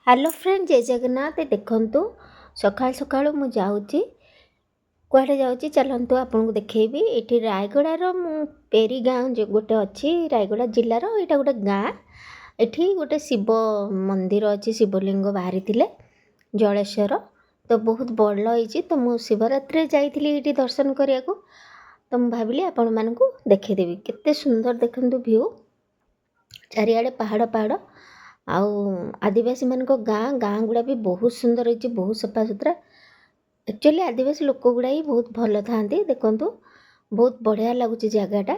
Hello friend जय जगन्नाथ देखु सकाल सकाल मु जाऊँगी कुआडे जाऊँगी चलतु आपको देखी ये रायगड़ार पेरी गाँव जो गोटे अच्छी रायगड़ा जिलार यहाँ गोटे गाँ एठी गोटे शिव मंदिर अच्छी शिवलिंग बाहरी जलेश्वर तो बहुत बड़ होती तो मुझे शिवरात्रि जाइए दर्शन करने को तो मुझे भाविली आपण मानू देखीदेवी केते सुंदर देखु व्यू चारिआडे पहाड़ पहाड़ आउ आदिवासी मान गाँ गाँ गुड़ा भी बहुत सुंदर होती बहुत सफा सुतरा एक्चुअली आदिवासी लोक गुड़ा ही बहुत भल था देखु बहुत बढ़िया लगुच जगटा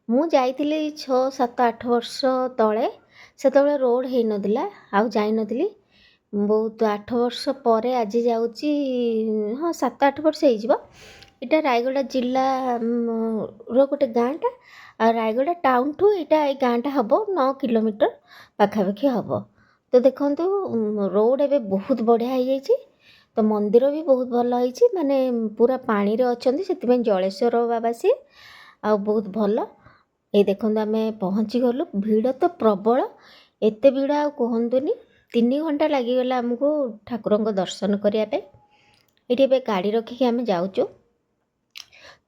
मु जाइली 6-7-8 वर्ष तले से रोड हो नाला आउ जाई नी बहुत 8 वर्ष पर आज जाऊँगी हाँ 7-8 वर्ष हो इटा रायगड़ा जिला रो गोटे गाँटा रायगड़ा टाउन ठू यहाँ गाँटा हम 9 किलोमीटर पाखापाखि हम तो देखु रोड एवं बहुत बढ़िया हो जाए तो मंदिर भी बहुत भल होती माने पूरा पानी रे अच्छा से जलेश्वर बाबा सी आ बहुत भल ये देखो आम पहुँची गलु भिड़ तो प्रबल एत भिड़ आ कहतुनि 3 घंटा लगिगला आमको ठाकुर दर्शन करने ये गाड़ी रखिकी आम जाऊँ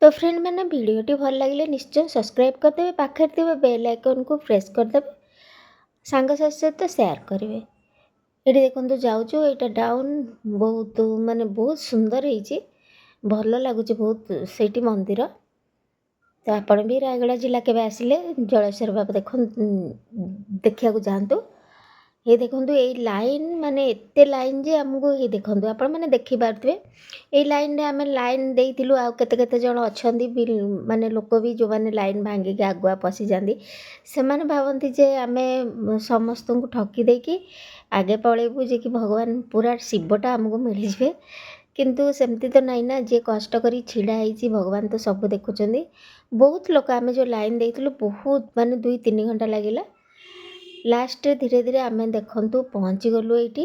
तो फ्रेंड मैंने वीडियोटी भल लगे निश्चय सब्सक्राइब करदे पाखे थे बेल आइकन को प्रेस करदे सांगसाथी सहित शेयर करेंगे ये देखो जाऊँ यहाँ डाउन बहुत माने बहुत सुंदर होती भल लगुच बहुत से मंदिर तो आपण भी रायगड़ा जिला के आसिले जलेश्वर बाबा देखा जातु ये देखो ये लाइन माने एते लाइन जे आमको ये देखो आपण मैंने देखी पारे ये लाइन रे आम लाइन देलु आ केते जन अच्छा माने लोक भी जो मैंने लाइन भांगिक आगुआ पशि जाती से भावती जे आम समस्त को ठकी देकी आगे पलैबू जे कि भगवान पूरा शिवटा आमको मिलजे किंतु सेमती तो नहीं ना जे कष्ट करी छिड़ा होती भगवान तो सब देखुं बहुत लोक आम जो लाइन देलु बहुत माने 2-3 घंटा लगिला लास्ट धीरे धीरे आम देखु पहुँची गलु ये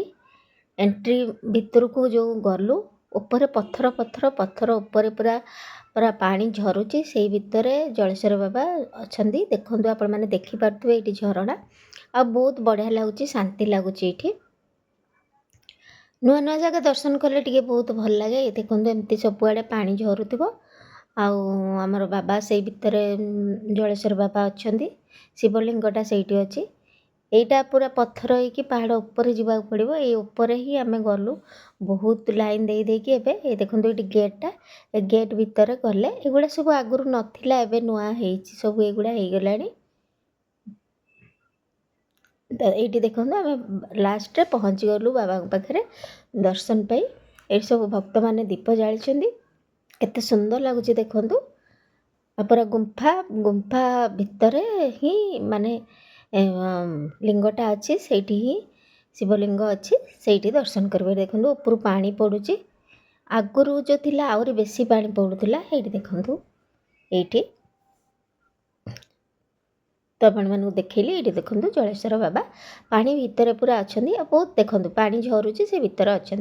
एंट्री भितर को जो गलु ऊपर पत्थर पत्थर पत्थर ऊपर पूरा पूरा पानी झरुची से भितर जलेश्वर बाबा अच्छा देखु आपण मैंने देखिपे ये झरणा आ बहुत बढ़िया लगुच शांति लगुच ये नुआ नुआ जगह दर्शन कले टे बहुत भल लगे देखो एमती सबुआड़े पानी झरुव आमर बाबा से भितर जलेश्वर बाबा अच्छा शिवलिंगटा से अच्छी यहीटा पूरा पत्थर होगी पहाड़ उपर जावाक पड़ो ये उपर ही आम गलु बहुत लाइन दे देकी ये देखो ये गेटा गेट भितर गले एगुड़ा सब आगुरी नाला एवं नुआ हो सब एगुड़ा हो गला ये देखो आम लास्ट पहुँची गलु बाबा पाखे दर्शन पाई ये सब भक्त मैंने दीप जाली केते सुंदर लगुच देखु पूरा गुंफा गुंफा भितर ही माने लिंगटा अच्छी से ही शिवलिंग अच्छी से दर्शन करेंगे देखो ऊपर पानी पड़ुची आगुरी जो थिला आउरी बेसी पानी पड़ूला ये देखु ये तो आपण मानू देखली ये देखो जलेश्वर बाबा पानी भितर पूरा अच्छा बहुत देखो पानी झरुची से भितर अच्छा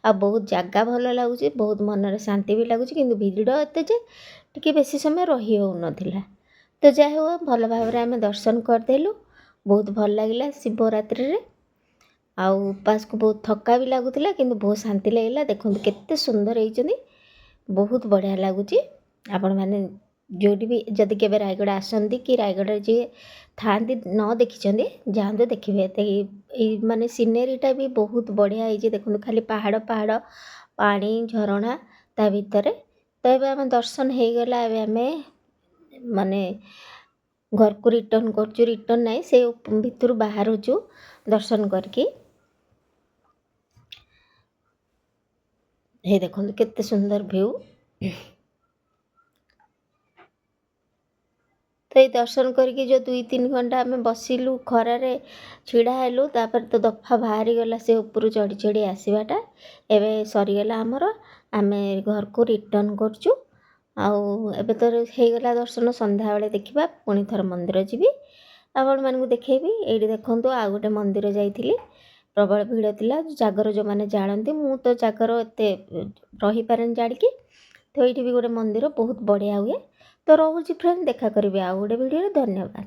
आ बहुत जगह भल लगुच बहुत मन शांति भी लगुच कि भिड़ एत टे बेसी समय रही हो नाला तो जै हो भल भाव आम दर्शन करदेलु बहुत भल लगे शिवरात्रि रे आउ उपास को बहुत थका भी लगुला कि बहुत शांति लगे देखो केते सुंदर होती बहुत बढ़िया लगुच आपण मैंने जोटी भी जदि के रायगड़ा आसती कि रायगड़ा जी था न देखी जातु देखिए माने सीनेरीटा भी बहुत बढ़िया होती देखो खाली पहाड़ पहाड़ पानी झरणा ता भितर तो ये आम दर्शन हो गला आम माने घर को रिटर्न करचु रिटर्न नहीं से भितर बाहर दर्शन करके ये देखो केते सुंदर व्यू तो ये दर्शन करके जो 2-3 घंटा आम बसिलु खरारे छिड़ा हेलु तापर तो दफा बाहरी गला से ऊपर चढ़ी चढ़ी आसवाटा एवं सरीगला आमर आम घर को रिटर्न करचु आउ एबे तो होगला दर्शन संध्या बेले देखा पुणी थर मंदिर जीवी आपण मानू देखेबी ये देखो आ गोटे मंदिर जाइली प्रबल भिड़ थिला जागर जो मैंने जाणती मु तो जागर एत रही पारे जाड़िकी तो ये भी गोटे मंदिर बहुत बढ़िया हुए तो रोची फ्रेंड देखा करी आउ गोटे वीडियो धन्यवाद।